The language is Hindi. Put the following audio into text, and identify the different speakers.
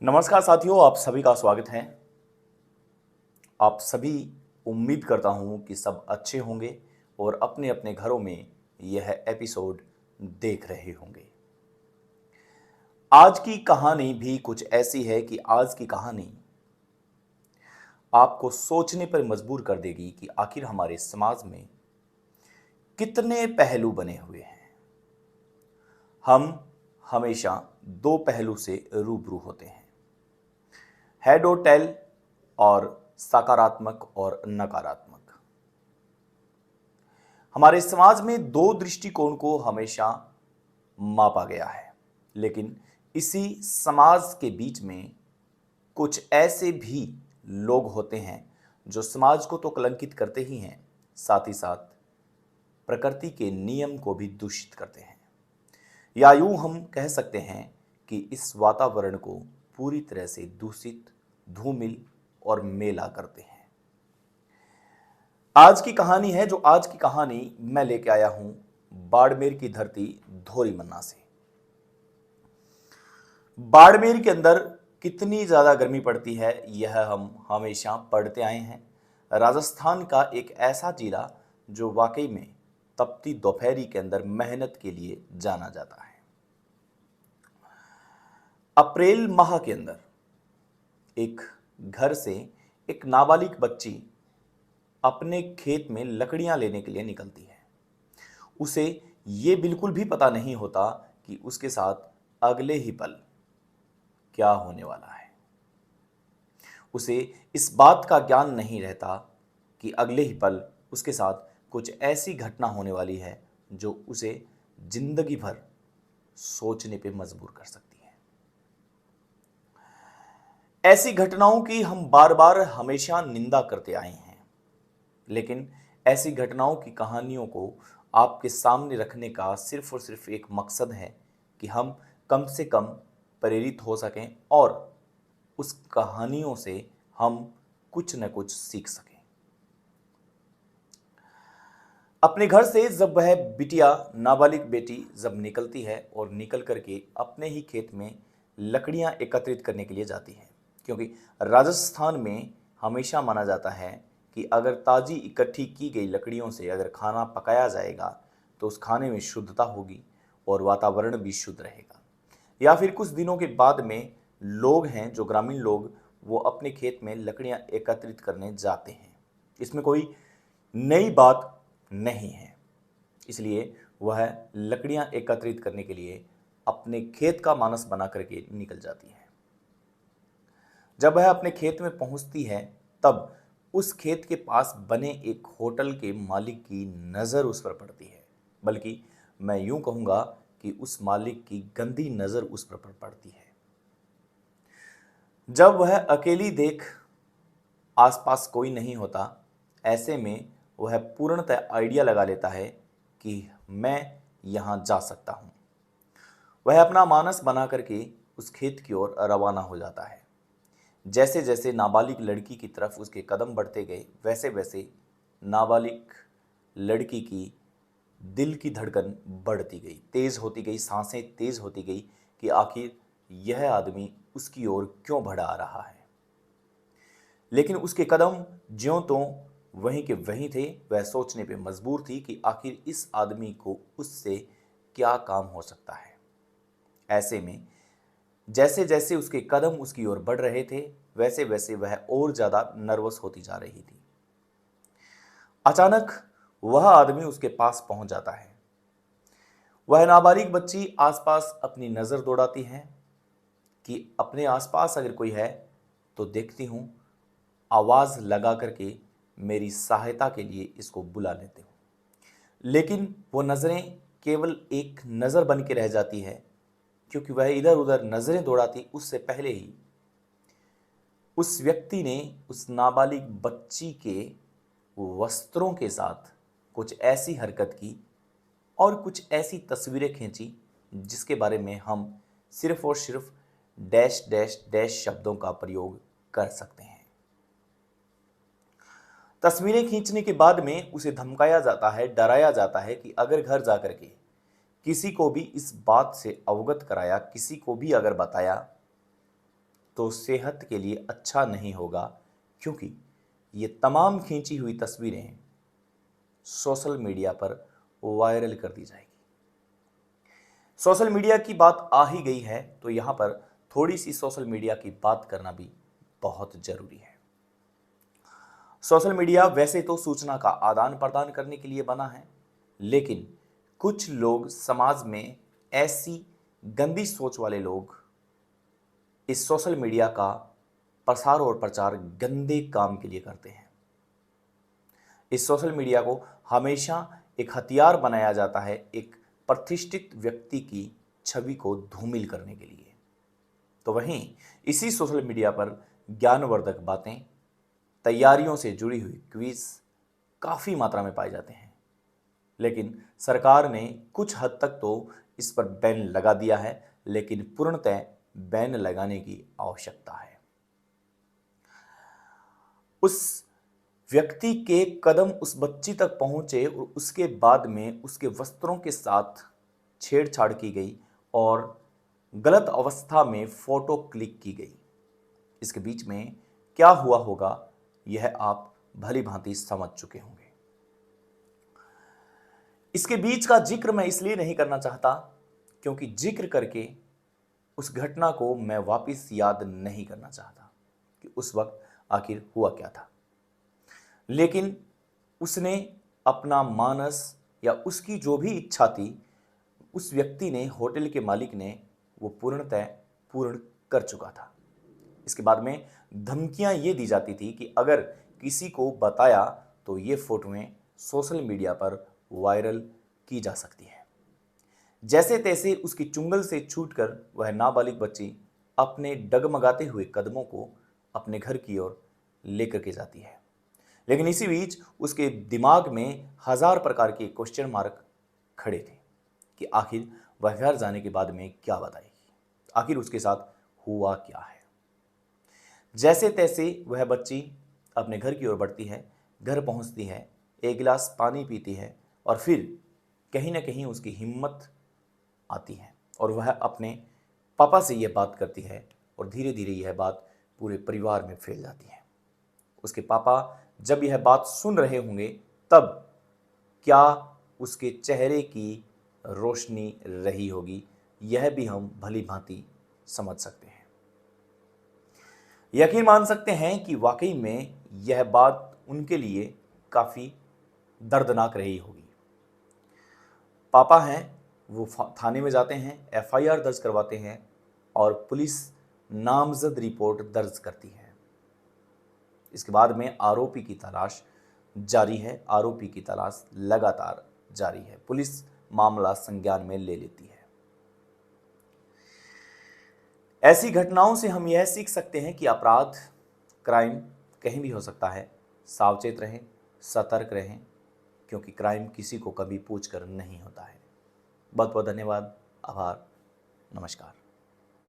Speaker 1: नमस्कार साथियों, आप सभी का स्वागत है। आप सभी उम्मीद करता हूं कि सब अच्छे होंगे और अपने अपने घरों में यह एपिसोड देख रहे होंगे। आज की कहानी भी कुछ ऐसी है कि आज की कहानी आपको सोचने पर मजबूर कर देगी कि आखिर हमारे समाज में कितने पहलू बने हुए हैं। हम हमेशा दो पहलू से रूबरू होते हैं, हेड और टेल, और सकारात्मक और नकारात्मक। हमारे समाज में दो दृष्टिकोण को हमेशा मापा गया है, लेकिन इसी समाज के बीच में कुछ ऐसे भी लोग होते हैं जो समाज को तो कलंकित करते ही हैं, साथ ही साथ प्रकृति के नियम को भी दूषित करते हैं। या यूं हम कह सकते हैं कि इस वातावरण को पूरी तरह से दूषित, धूमिल और मेला करते हैं। आज की कहानी मैं लेके आया हूं बाड़मेर की धरती धोरी मन्ना से। बाड़मेर के अंदर कितनी ज्यादा गर्मी पड़ती है यह हम हमेशा पढ़ते आए हैं। राजस्थान का एक ऐसा जिला जो वाकई में तपती दोपहरी के अंदर मेहनत के लिए जाना जाता है। अप्रैल माह के अंदर एक घर से एक नाबालिग बच्ची अपने खेत में लकड़ियां लेने के लिए निकलती है। उसे यह बिल्कुल भी पता नहीं होता कि उसके साथ अगले ही पल क्या होने वाला है। उसे इस बात का ज्ञान नहीं रहता कि अगले ही पल उसके साथ कुछ ऐसी घटना होने वाली है जो उसे जिंदगी भर सोचने पे मजबूर कर सकती है। ऐसी घटनाओं की हम बार बार हमेशा निंदा करते आए हैं, लेकिन ऐसी घटनाओं की कहानियों को आपके सामने रखने का सिर्फ और सिर्फ एक मकसद है कि हम कम से कम प्रेरित हो सकें और उस कहानियों से हम कुछ न कुछ सीख सकें। अपने घर से जब वह बिटिया, नाबालिग बेटी जब निकलती है और निकल करके अपने ही खेत में लकड़ियां एकत्रित करने के लिए जाती है, क्योंकि राजस्थान में हमेशा माना जाता है कि अगर ताजी इकट्ठी की गई लकड़ियों से अगर खाना पकाया जाएगा तो उस खाने में शुद्धता होगी और वातावरण भी शुद्ध रहेगा। या फिर कुछ दिनों के बाद में लोग हैं जो ग्रामीण लोग, वो अपने खेत में लकड़ियां एकत्रित करने जाते हैं। इसमें कोई नई बात नहीं है, इसलिए वह लकड़ियां एकत्रित करने के लिए अपने खेत का मानस बना करके निकल जाती है। जब वह अपने खेत में पहुंचती है तब उस खेत के पास बने एक होटल के मालिक की नज़र उस पर पड़ती है, बल्कि मैं यूं कहूंगा कि उस मालिक की गंदी नज़र उस पर पड़ती है। जब वह अकेली देख आसपास कोई नहीं होता, ऐसे में वह पूर्णतः आइडिया लगा लेता है कि मैं यहां जा सकता हूं। वह अपना मानस बना करके उस खेत की ओर रवाना हो जाता है। जैसे जैसे नाबालिग लड़की की तरफ उसके कदम बढ़ते गए, वैसे वैसे नाबालिग लड़की की दिल की धड़कन बढ़ती गई, तेज होती गई, सांसें तेज होती गई कि आखिर यह आदमी उसकी ओर क्यों बढ़ा आ रहा है। लेकिन उसके कदम ज्यों त्यों वहीं के वहीं थे। वह सोचने पे मजबूर थी कि आखिर इस आदमी को उससे क्या काम हो सकता है। ऐसे में जैसे जैसे उसके कदम उसकी ओर बढ़ रहे थे, वैसे वैसे वह और ज्यादा नर्वस होती जा रही थी। अचानक वह आदमी उसके पास पहुंच जाता है। वह नाबालिग बच्ची आसपास अपनी नजर दौड़ाती है कि अपने आसपास अगर कोई है तो देखती हूं, आवाज लगा करके मेरी सहायता के लिए इसको बुला लेते हूं। लेकिन वो नजरें केवल एक नजर बन के रह जाती है, क्योंकि वह इधर उधर नजरें दौड़ाती उससे पहले ही उस व्यक्ति ने उस नाबालिग बच्ची के वस्त्रों के साथ कुछ ऐसी हरकत की और कुछ ऐसी तस्वीरें खींची जिसके बारे में हम सिर्फ और सिर्फ डैश डैश डैश शब्दों का प्रयोग कर सकते हैं। तस्वीरें खींचने के बाद में उसे धमकाया जाता है, डराया जाता है कि अगर घर जाकर के किसी को भी इस बात से अवगत कराया, किसी को भी अगर बताया तो सेहत के लिए अच्छा नहीं होगा, क्योंकि ये तमाम खींची हुई तस्वीरें सोशल मीडिया पर वायरल कर दी जाएगी। सोशल मीडिया की बात आ ही गई है तो यहाँ पर थोड़ी सी सोशल मीडिया की बात करना भी बहुत जरूरी है। सोशल मीडिया वैसे तो सूचना का आदान प्रदान करने के लिए बना है, लेकिन कुछ लोग समाज में ऐसी गंदी सोच वाले लोग इस सोशल मीडिया का प्रसार और प्रचार गंदे काम के लिए करते हैं। इस सोशल मीडिया को हमेशा एक हथियार बनाया जाता है एक प्रतिष्ठित व्यक्ति की छवि को धूमिल करने के लिए। तो वहीं इसी सोशल मीडिया पर ज्ञानवर्धक बातें, तैयारियों से जुड़ी हुई क्विज काफ़ी मात्रा में पाए जाते हैं, लेकिन सरकार ने कुछ हद तक तो इस पर बैन लगा दिया है, लेकिन पूर्णतः बैन लगाने की आवश्यकता है। उस व्यक्ति के कदम उस बच्ची तक पहुंचे और उसके बाद में उसके वस्त्रों के साथ छेड़छाड़ की गई और गलत अवस्था में फोटो क्लिक की गई। इसके बीच में क्या हुआ होगा यह आप भली भांति समझ चुके होंगे। इसके बीच का जिक्र मैं इसलिए नहीं करना चाहता क्योंकि जिक्र करके उस घटना को मैं वापस याद नहीं करना चाहता कि उस वक्त आखिर हुआ क्या था। लेकिन उसने अपना मानस या उसकी जो भी इच्छा थी, उस व्यक्ति ने, होटल के मालिक ने, वो पूर्णतः पूर्ण कर चुका था। इसके बाद में धमकियां ये दी जाती थी कि अगर किसी को बताया तो ये फोटोएं सोशल मीडिया पर वायरल की जा सकती है। जैसे तैसे उसकी चुंगल से छूटकर वह नाबालिग बच्ची अपने डगमगाते हुए कदमों को अपने घर की ओर लेकर के जाती है। लेकिन इसी बीच उसके दिमाग में हजार प्रकार के क्वेश्चन मार्क खड़े थे कि आखिर वह घर जाने के बाद में क्या बताएगी, आखिर उसके साथ हुआ क्या है। जैसे तैसे वह बच्ची अपने घर की ओर बढ़ती है, घर पहुंचती है, एक गिलास पानी पीती है और फिर कहीं ना कहीं उसकी हिम्मत आती है और वह अपने पापा से यह बात करती है और धीरे धीरे यह बात पूरे परिवार में फैल जाती है। उसके पापा जब यह बात सुन रहे होंगे तब क्या उसके चेहरे की रोशनी रही होगी, यह भी हम भली भांति समझ सकते हैं। यकीन मान सकते हैं कि वाकई में यह बात उनके लिए काफ़ी दर्दनाक रही होगी। पापा हैं वो थाने में जाते हैं, एफआईआर दर्ज करवाते हैं और पुलिस नामजद रिपोर्ट दर्ज करती है। इसके बाद में आरोपी की तलाश जारी है, आरोपी की तलाश लगातार जारी है। पुलिस मामला संज्ञान में ले लेती है। ऐसी घटनाओं से हम यह सीख सकते हैं कि अपराध, क्राइम कहीं भी हो सकता है। सावचेत रहें, सतर्क रहें, क्योंकि क्राइम किसी को कभी पूछ कर नहीं होता है। बहुत बहुत धन्यवाद, आभार, नमस्कार।